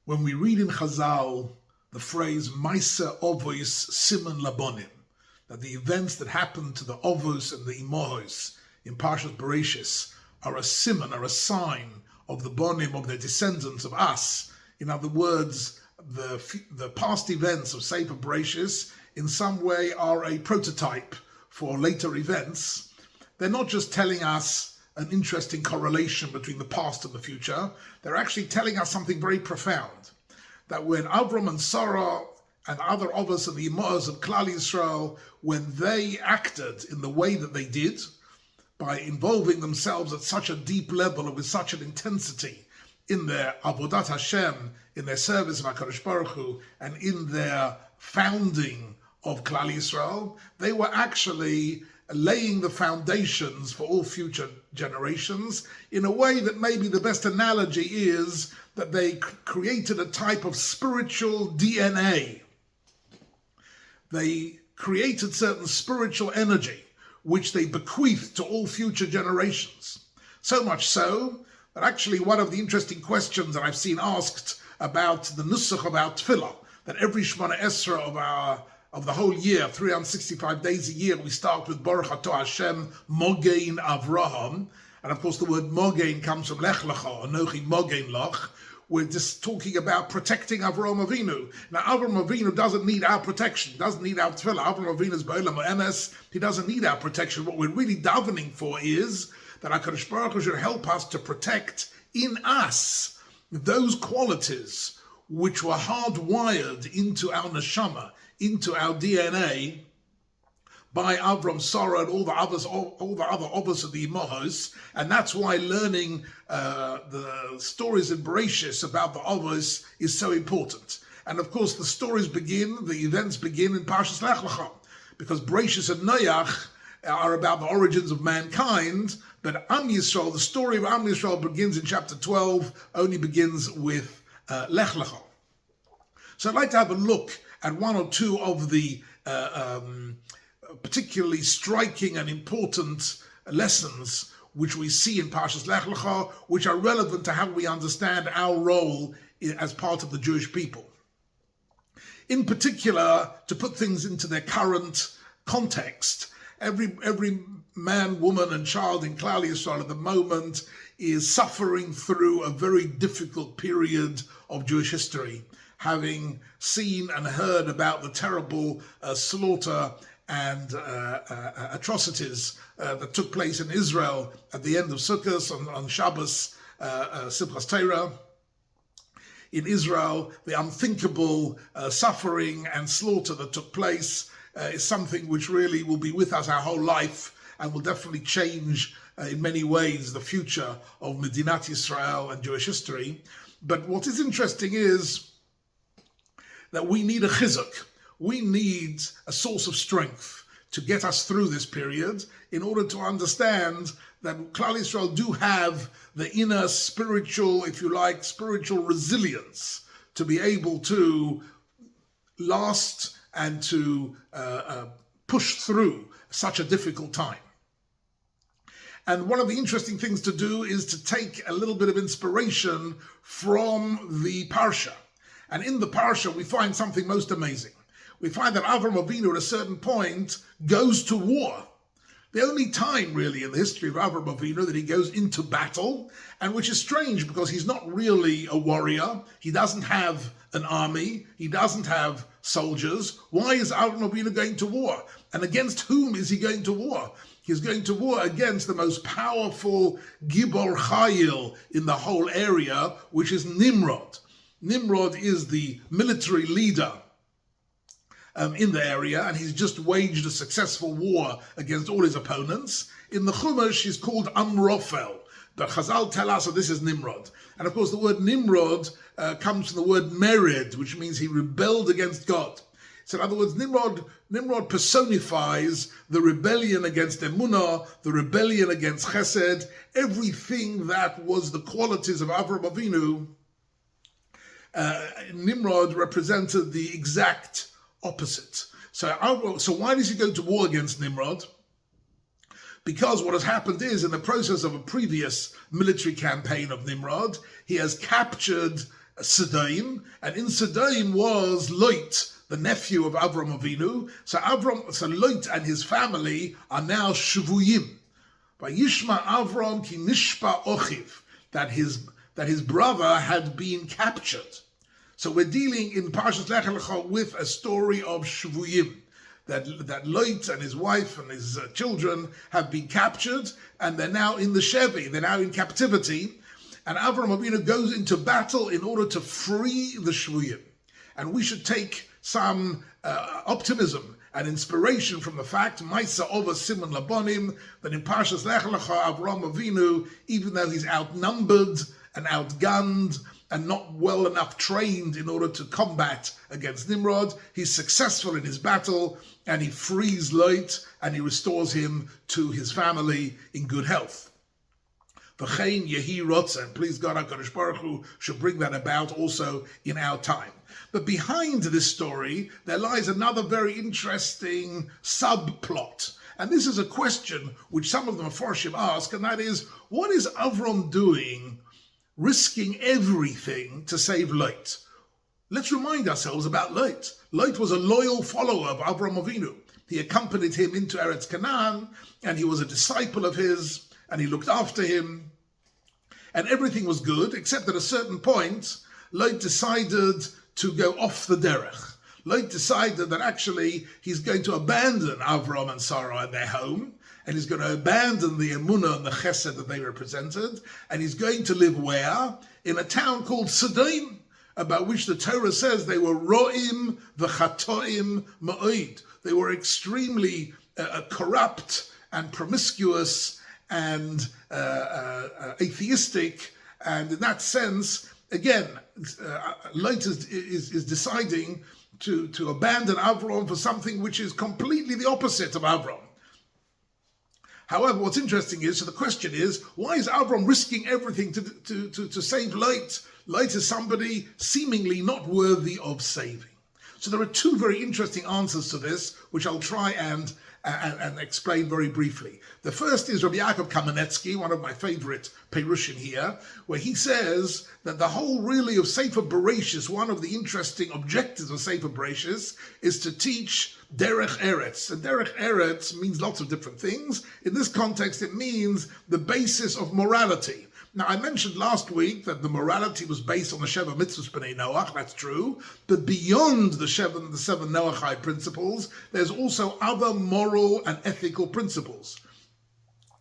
When we read in Chazal the phrase Maise Ovos Siman Labonim, that the events that happened to the Ovos and the Imohos in Parshas Bereshis are a siman, are a sign of the bonim, of their descendants, of us. In other words, the past events of Sefer Bereshis in some way are a prototype for later events. They're not just telling us an interesting correlation between the past and the future. They're actually telling us something very profound. That when Avraham and Sarah and other of us and the Imahs of Klal Yisrael, when they acted in the way that they did, by involving themselves at such a deep level and with such an intensity in their Avodat Hashem, in their service of HaKadosh Baruch Hu, and in their founding of Klal Yisrael, they were actually laying the foundations for all future generations in a way that maybe the best analogy is that they created a type of spiritual DNA. They created certain spiritual energy which they bequeathed to all future generations. So much so that actually one of the interesting questions that I've seen asked about the Nusach of our Tefillah, that every Shemona Esrei of the whole year, 365 days a year, we start with Baruch Atah Hashem Mogein Avraham, and of course the word Mogein comes from Lech-lecha, Anochi Mogein Lach. We're just talking about protecting Avraham Avinu. Now, Avraham Avinu doesn't need our protection, doesn't need our tefillah. Avraham Avinu is Ba'olam Emes. He doesn't need our protection. What we're really davening for is that HaKadosh Baruch Hu should help us to protect in us those qualities which were hardwired into our neshama, into our DNA, by Avram, Sarah, and all the other Ovos of the Imahos, and that's why learning the stories in Bereshis about the Ovos is so important. And of course, the events begin in Parshas Lech-lecha, because Bereshis and Noach are about the origins of mankind, but Am Yisrael, the story of Am Yisrael begins in chapter 12, only begins with Lech-lecha. So I'd like to have a look at one or two of the particularly striking and important lessons which we see in Parshas Lech-lecha, which are relevant to how we understand our role as part of the Jewish people. In particular, to put things into their current context, every man, woman, and child in Klal Yisrael at the moment is suffering through a very difficult period of Jewish history, having seen and heard about the terrible slaughter and atrocities that took place in Israel at the end of Sukkot on Shabbos, Simchas Torah. In Israel, the unthinkable suffering and slaughter that took place is something which really will be with us our whole life and will definitely change in many ways the future of Medinat Yisrael and Jewish history. But what is interesting is that we need a chizuk. We need a source of strength to get us through this period in order to understand that Klal Yisrael do have the inner spiritual, if you like, spiritual resilience to be able to last and to push through such a difficult time. And one of the interesting things to do is to take a little bit of inspiration from the Parsha. And in the Parsha, we find something most amazing. We find that Avraham Avinu at a certain point goes to war. The only time really in the history of Avraham Avinu that he goes into battle, and which is strange because he's not really a warrior. He doesn't have an army. He doesn't have soldiers. Why is Avraham Avinu going to war? And against whom is he going to war? He's going to war against the most powerful Gibor Chayil in the whole area, which is Nimrod. Nimrod is the military leader in the area, and he's just waged a successful war against all his opponents. In the Chumash, he's called Amrophel, but Chazal tell us that this is Nimrod. And of course, the word Nimrod comes from the word Mered, which means he rebelled against God. So in other words, Nimrod personifies the rebellion against Emunah, the rebellion against Chesed, everything that was the qualities of Avraham Avinu. Nimrod represented the exact opposite. So why does he go to war against Nimrod? Because what has happened is, in the process of a previous military campaign of Nimrod, he has captured Sodom, and in Sodom was Lot, the nephew of Avraham Avinu. So Lot and his family are now Shvuyim. By Yishma Avram ki nishpa ochiv, that his brother had been captured. So we're dealing in Parshas Lech-lecha with a story of Shvuyim, that Lot and his wife and his children have been captured, and they're now in the Shevi, they're now in captivity, and Avraham Avinu goes into battle in order to free the Shvuyim. And we should take some optimism and inspiration from the fact, Maisa Ova Simon Labonim, that in Parshas Lech-lecha, Avraham Avinu, even though he's outnumbered and outgunned and not well enough trained in order to combat against Nimrod, he's successful in his battle, and he frees Lot, and he restores him to his family in good health. V'chein yehi rotzen. Please God, HaKadosh Baruch Hu should bring that about also in our time. But behind this story, there lies another very interesting subplot. And this is a question which some of the Mefarshim ask, and that is, what is Avram doing, risking everything to save Lot? Let's remind ourselves about Lot. Lot was a loyal follower of Avraham Avinu. He accompanied him into Eretz Canaan, and he was a disciple of his, and he looked after him, and everything was good, except at a certain point, Lot decided to go off the derech. Lot decided that actually he's going to abandon Avram and Sarah and their home, and he's going to abandon the emunah and the chesed that they represented, and he's going to live where? In a town called Sodom, about which the Torah says they were ro'im v'chatoim ma'od. They were extremely corrupt and promiscuous and atheistic, and in that sense, again, Lot is deciding to abandon Avram for something which is completely the opposite of Avram. However, what's interesting is, so the question is, why is Avram risking everything to save Lot? Lot is somebody seemingly not worthy of saving. So there are two very interesting answers to this, which I'll try and explain very briefly. The first is Rabbi Yaakov Kamenetsky, one of my favorite Perushim here, where he says that the whole really of Sefer Bereshis, one of the interesting objectives of Sefer Bereshis, is to teach Derech Eretz. And Derech Eretz means lots of different things. In this context, it means the basis of morality. Now, I mentioned last week that the morality was based on the Sheva Mitzvahs B'nai Noach, that's true, but beyond the seven Noachite principles, there's also other moral and ethical principles.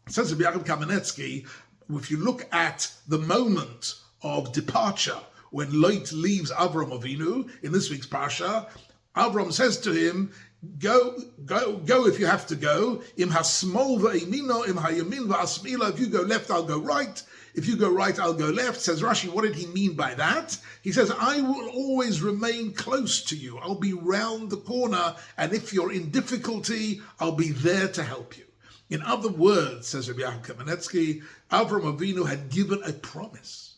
Says Rabbi Yaakov Kamenetsky, if you look at the moment of departure, when Lot leaves Avraham Avinu, in this week's Parsha, Avram says to him, go if you have to go, im hasmol v'imino, im hayamin v'asmila, if you go left, I'll go right. If you go right, I'll go left. Says Rashi, what did he mean by that? He says, I will always remain close to you. I'll be round the corner, and if you're in difficulty, I'll be there to help you. In other words, says Rabbi Yaakov Kamenetsky, Avraham Avinu had given a promise.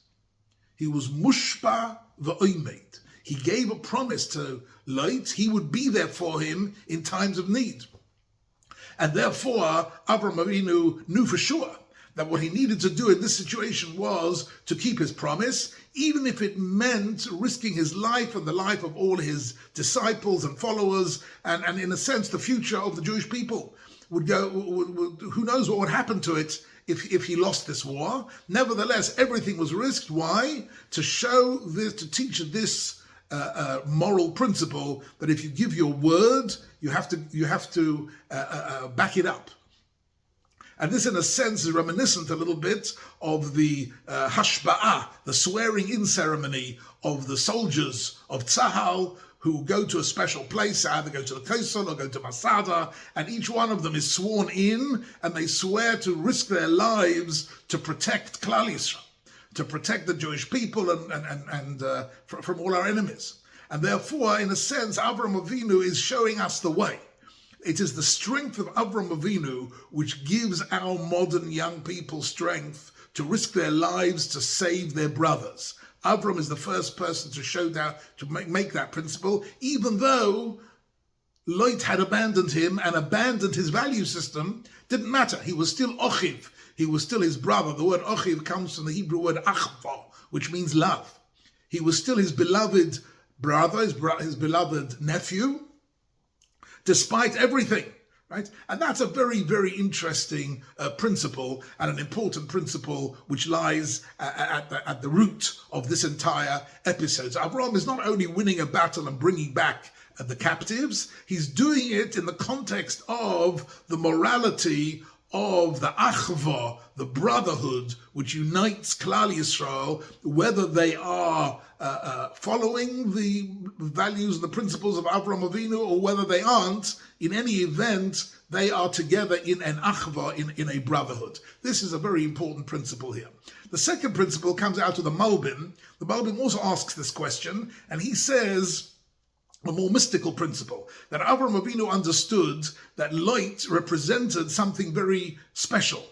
He was mushpa v'oimed. He gave a promise to Lot. He would be there for him in times of need. And therefore, Avraham Avinu knew for sure that what he needed to do in this situation was to keep his promise, even if it meant risking his life and the life of all his disciples and followers, and in a sense, the future of the Jewish people would go, who knows what would happen to it if he lost this war. Nevertheless, everything was risked. Why? To show this, to teach this moral principle that if you give your word, you have to back it up. And this, in a sense, is reminiscent a little bit of the hashba'ah, the swearing-in ceremony of the soldiers of Tzahal, who go to a special place, either go to the Kosel or go to Masada, and each one of them is sworn in, and they swear to risk their lives to protect Klal Yisrael, to protect the Jewish people and from all our enemies. And therefore, in a sense, Avraham Avinu is showing us the way. It is the strength of Avraham Avinu which gives our modern young people strength to risk their lives to save their brothers. Avram is the first person to show that, to make that principle, even though Lot had abandoned him and abandoned his value system. Didn't matter. He was still Ochiv. He was still his brother. The word Ochiv comes from the Hebrew word Achva, which means love. He was still his beloved brother, his beloved nephew, despite everything, right? And that's a very, very interesting principle, and an important principle which lies at the root of this entire episode. So Avraham is not only winning a battle and bringing back the captives, he's doing it in the context of the morality of the achva, the brotherhood, which unites Klal Yisrael, whether they are following the values and the principles of Avraham Avinu, or whether they aren't. In any event, they are together in an achva, in a brotherhood. This is a very important principle here. The second principle comes out of the Malbim. The Malbim also asks this question, and he says a more mystical principle, that Avraham Avinu understood that light represented something very special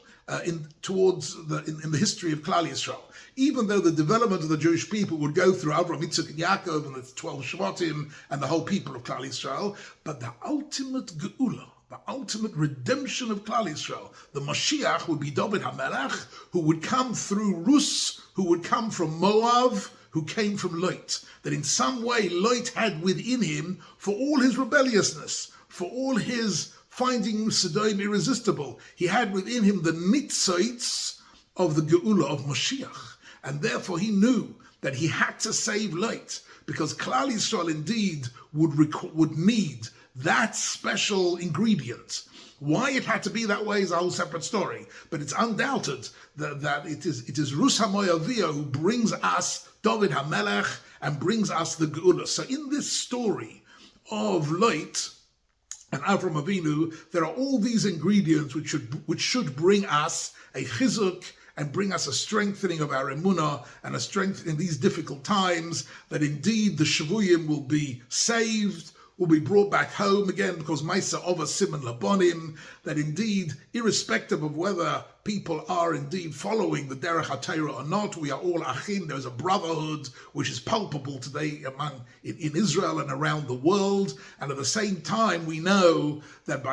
in the history of Klal Yisrael. Even though the development of the Jewish people would go through Avraham, Yitzchak, and Yaakov, and the 12 Shvatim, and the whole people of Klal Yisrael, but the ultimate geula, the ultimate redemption of Klal Yisrael, the Mashiach, would be David HaMelech, who would come through Rus, who would come from Moab, who came from Lot. That in some way Lot had within him, for all his rebelliousness, for all his finding Sodom irresistible, he had within him the nitzoitz of the Geula of Mashiach. And therefore he knew that he had to save Lot, because Klal Yisrael indeed would need that special ingredient. Why it had to be that way is a whole separate story, but it's undoubted that it is Rus HaMoyaviyah who brings us David HaMelech and brings us the Geula. So in this story of Lot and Avraham Avinu, there are all these ingredients which should bring us a chizuk and bring us a strengthening of our emunah and a strength in these difficult times, that indeed the Shavuyim will be saved, will be brought back home again, because Maisa Ova Simon Labonim, that indeed, irrespective of whether people are indeed following the Derech HaTorah or not, we are all Achim. There's a brotherhood which is palpable today in Israel and around the world. And at the same time, we know that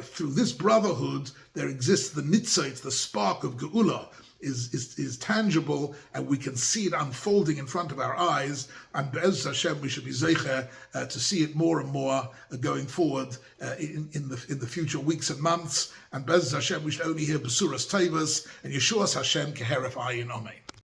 through this brotherhood, there exists the nitzot, the spark of Geula, is tangible, and we can see it unfolding in front of our eyes. And Be'ez Hashem, we should be zeicher to see it more and more going forward in the future weeks and months. And Be'ez Hashem, we should only hear Besuras Tevas and Yeshuas Hashem Keheref Ayin Amen.